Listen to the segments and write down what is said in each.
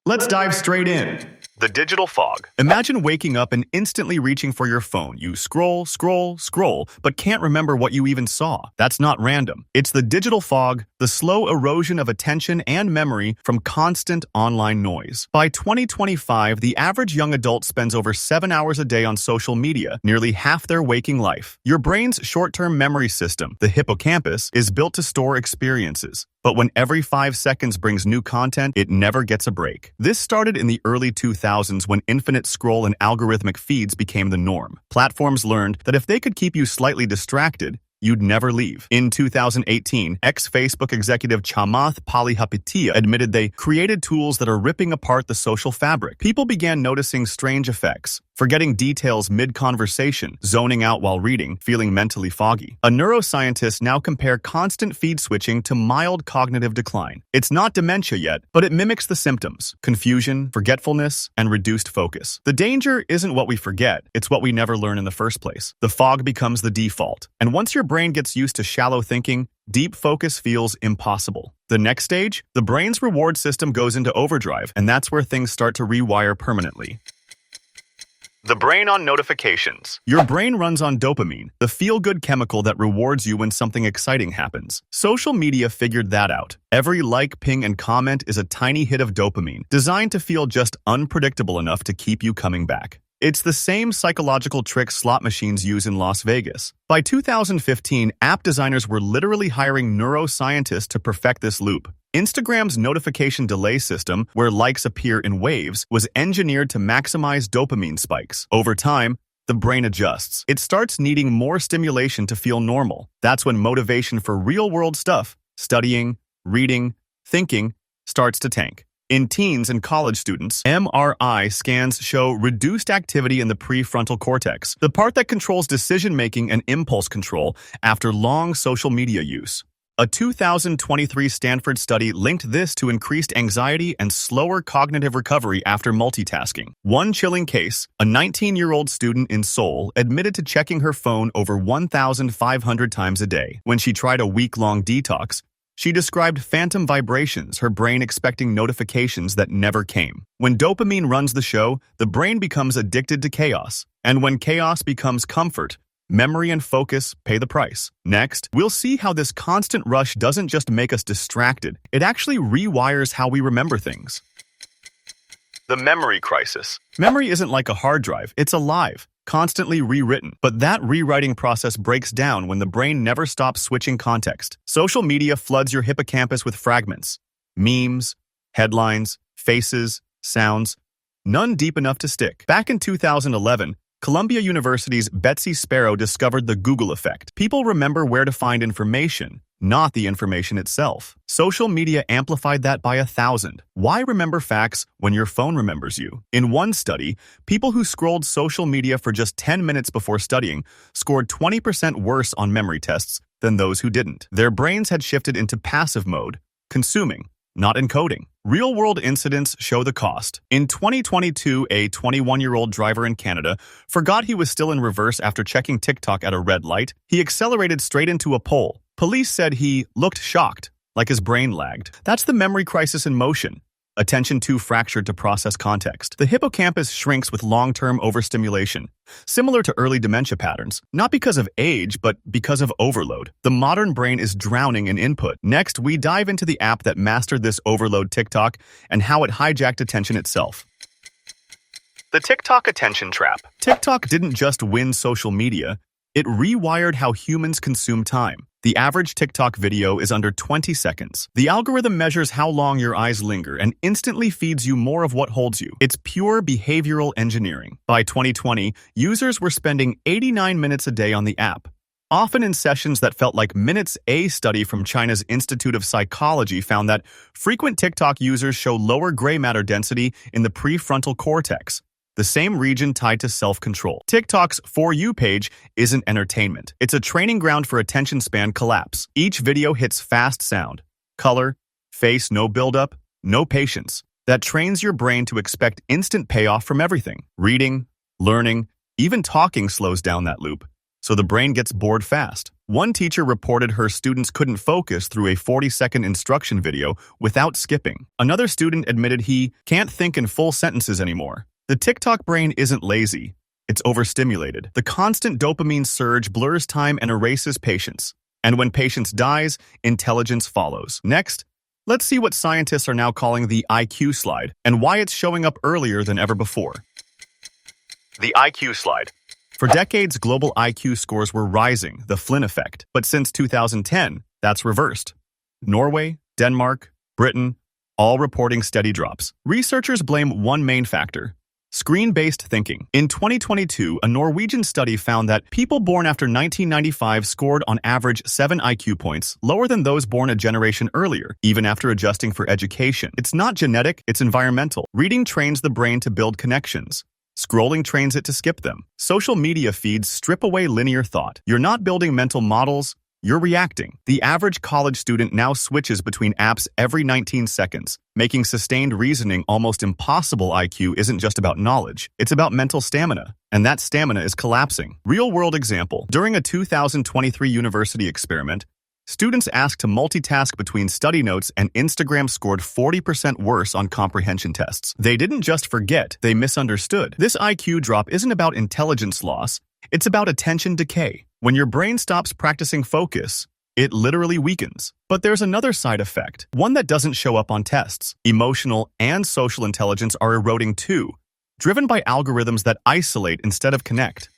Let's dive straight in. The digital fog. Imagine waking up and instantly reaching for your phone. You scroll, scroll, scroll, but can't remember what you even saw. That's not random. It's the digital fog, the slow erosion of attention and memory from constant online noise. By 2025, the average young adult spends over 7 hours a day on social media, nearly half their waking life. Your brain's short-term memory system, the hippocampus, is built to store experiences. But when every 5 seconds brings new content, it never gets a break. This started in the early 2000s when infinite scroll and algorithmic feeds became the norm. Platforms learned that if they could keep you slightly distracted, you'd never leave. In 2018, ex-Facebook executive Chamath Palihapitiya admitted they created tools that are ripping apart the social fabric. People began noticing strange effects, forgetting details mid-conversation, zoning out while reading, feeling mentally foggy. A neuroscientist now compare constant feed switching to mild cognitive decline. It's not dementia yet, but it mimics the symptoms: confusion, forgetfulness, and reduced focus. The danger isn't what we forget, it's what we never learn in the first place. The fog becomes the default, and once your brain gets used to shallow thinking, deep focus feels impossible. The next stage, the brain's reward system goes into overdrive, and that's where things start to rewire permanently. The brain on notifications. Your brain runs on dopamine, the feel-good chemical that rewards you when something exciting happens. Social media figured that out. Every like, ping, and comment is a tiny hit of dopamine, designed to feel just unpredictable enough to keep you coming back. It's the same psychological trick slot machines use in Las Vegas. By 2015, app designers were literally hiring neuroscientists to perfect this loop. Instagram's notification delay system, where likes appear in waves, was engineered to maximize dopamine spikes. Over time, the brain adjusts. It starts needing more stimulation to feel normal. That's when motivation for real-world stuff, studying, reading, thinking, starts to tank. In teens and college students, MRI scans show reduced activity in the prefrontal cortex, the part that controls decision-making and impulse control after long social media use. A 2023 Stanford study linked this to increased anxiety and slower cognitive recovery after multitasking. One chilling case, a 19-year-old student in Seoul admitted to checking her phone over 1,500 times a day. When she tried a week-long detox, she described phantom vibrations, her brain expecting notifications that never came. When dopamine runs the show, the brain becomes addicted to chaos. And when chaos becomes comfort, memory and focus pay the price. Next, we'll see how this constant rush doesn't just make us distracted, it actually rewires how we remember things. The memory crisis. Memory isn't like a hard drive, it's alive, constantly rewritten. But that rewriting process breaks down when the brain never stops switching context. Social media floods your hippocampus with fragments, memes, headlines, faces, sounds, none deep enough to stick. Back in 2011, Columbia University's Betsy Sparrow discovered the Google effect. People remember where to find information, not the information itself. Social media amplified that by 1,000. Why remember facts when your phone remembers you? In one study, people who scrolled social media for just 10 minutes before studying scored 20% worse on memory tests than those who didn't. Their brains had shifted into passive mode, consuming, not encoding. Real-world incidents show the cost. In 2022, a 21-year-old driver in Canada forgot he was still in reverse after checking TikTok at a red light. He accelerated straight into a pole. Police said he looked shocked, like his brain lagged. That's the memory crisis in motion. Attention too fractured to process context. The hippocampus shrinks with long-term overstimulation, similar to early dementia patterns, not because of age, but because of overload. The modern brain is drowning in input. Next, we dive into the app that mastered this overload, TikTok, and how it hijacked attention itself. The TikTok attention trap. TikTok didn't just win social media, it rewired how humans consume time. The average TikTok video is under 20 seconds. The algorithm measures how long your eyes linger and instantly feeds you more of what holds you. It's pure behavioral engineering. By 2020, users were spending 89 minutes a day on the app, often in sessions that felt like minutes. A study from China's Institute of Psychology found that frequent TikTok users show lower gray matter density in the prefrontal cortex, the same region tied to self-control. TikTok's For You page isn't entertainment. It's a training ground for attention span collapse. Each video hits fast sound, color, face, no buildup, no patience. That trains your brain to expect instant payoff from everything. Reading, learning, even talking slows down that loop, so the brain gets bored fast. One teacher reported her students couldn't focus through a 40-second instruction video without skipping. Another student admitted he can't think in full sentences anymore. The TikTok brain isn't lazy. It's overstimulated. The constant dopamine surge blurs time and erases patience. And when patience dies, intelligence follows. Next, let's see what scientists are now calling the IQ slide and why it's showing up earlier than ever before. The IQ slide. For decades, global IQ scores were rising, the Flynn effect. But since 2010, that's reversed. Norway, Denmark, Britain, all reporting steady drops. Researchers blame one main factor: screen-based thinking. In 2022, a Norwegian study found that people born after 1995 scored on average 7 IQ points, lower than those born a generation earlier, even after adjusting for education. It's not genetic, it's environmental. Reading trains the brain to build connections. Scrolling trains it to skip them. Social media feeds strip away linear thought. You're not building mental models, you're reacting. The average college student now switches between apps every 19 seconds, making sustained reasoning almost impossible. IQ isn't just about knowledge, it's about mental stamina, and that stamina is collapsing. Real-world example. During a 2023 university experiment, students asked to multitask between study notes and Instagram scored 40% worse on comprehension tests. They didn't just forget, they misunderstood. This IQ drop isn't about intelligence loss, it's about attention decay. When your brain stops practicing focus, it literally weakens. But there's another side effect, one that doesn't show up on tests. Emotional and social intelligence are eroding too, driven by algorithms that isolate instead of connect.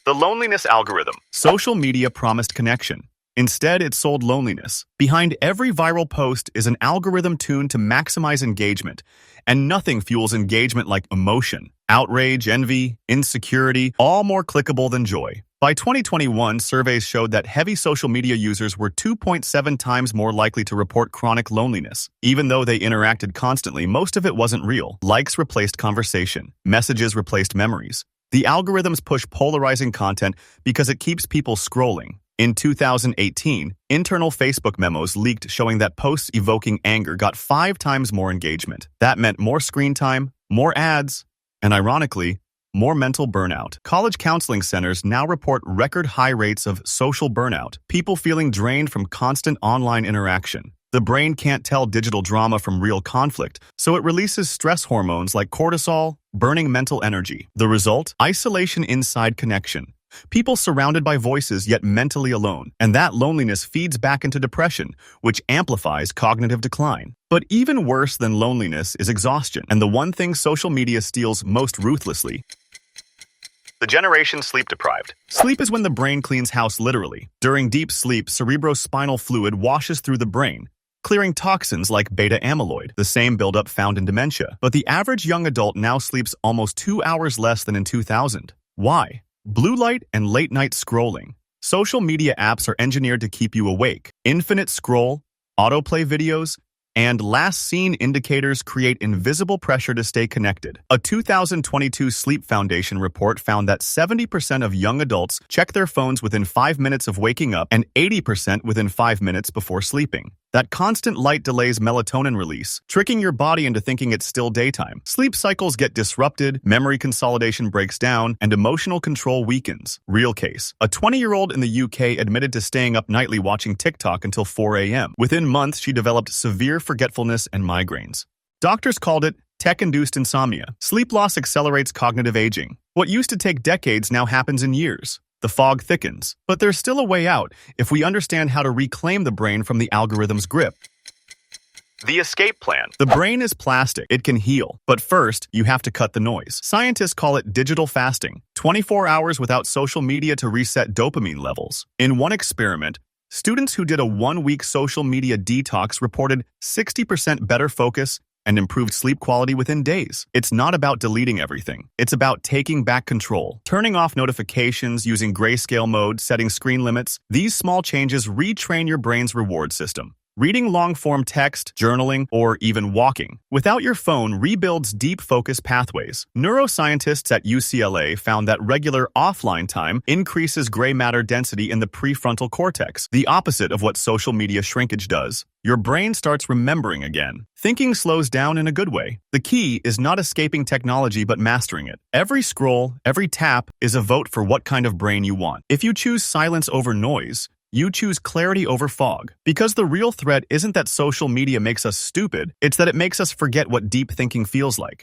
The loneliness algorithm. Social media promised connection. Instead, it sold loneliness. Behind every viral post is an algorithm tuned to maximize engagement, and nothing fuels engagement like emotion. Outrage, envy, insecurity, all more clickable than joy. By 2021, surveys showed that heavy social media users were 2.7 times more likely to report chronic loneliness. Even though they interacted constantly, most of it wasn't real. Likes replaced conversation. Messages replaced memories. The algorithms push polarizing content because it keeps people scrolling. In 2018, internal Facebook memos leaked showing that posts evoking anger got 5 times more engagement. That meant more screen time, more ads, and ironically, more mental burnout. College counseling centers now report record high rates of social burnout, people feeling drained from constant online interaction. The brain can't tell digital drama from real conflict, so it releases stress hormones like cortisol, burning mental energy. The result? Isolation inside connection. People surrounded by voices yet mentally alone, and that loneliness feeds back into depression, which amplifies cognitive decline. But even worse than loneliness is exhaustion, and the one thing social media steals most ruthlessly. The Generation Sleep-Deprived. Sleep is when the brain cleans house literally. During deep sleep, cerebrospinal fluid washes through the brain, clearing toxins like beta amyloid, the same buildup found in dementia. But the average young adult now sleeps almost 2 hours less than in 2000. Why? Blue light and late-night scrolling. Social media apps are engineered to keep you awake. Infinite scroll, autoplay videos, and last seen indicators create invisible pressure to stay connected. A 2022 Sleep Foundation report found that 70% of young adults check their phones within 5 minutes of waking up and 80% within 5 minutes before sleeping. That constant light delays melatonin release, tricking your body into thinking it's still daytime. Sleep cycles get disrupted, memory consolidation breaks down, and emotional control weakens. Real case. A 20-year-old in the UK admitted to staying up nightly watching TikTok until 4 a.m. Within months, she developed severe forgetfulness and migraines. Doctors called it tech-induced insomnia. Sleep loss accelerates cognitive aging. What used to take decades now happens in years. The fog thickens, but there's still a way out if we understand how to reclaim the brain from the algorithm's grip. The escape plan. The brain is plastic. It can heal. But first, you have to cut the noise. Scientists call it digital fasting, 24 hours without social media to reset dopamine levels. In one experiment, students who did a 1-week social media detox reported 60% better focus and improved sleep quality within days. It's not about deleting everything. It's about taking back control. Turning off notifications, using grayscale mode, setting screen limits. These small changes retrain your brain's reward system. reading long-form text, journaling, or even walking without your phone rebuilds deep focus pathways. Neuroscientists at UCLA found that regular offline time increases gray matter density in the prefrontal cortex, the opposite of what social media shrinkage does. Your brain starts remembering again. Thinking slows down in a good way. The key is not escaping technology but mastering it. Every scroll, every tap is a vote for what kind of brain you want. If you choose silence over noise, you choose clarity over fog. Because the real threat isn't that social media makes us stupid, it's that it makes us forget what deep thinking feels like.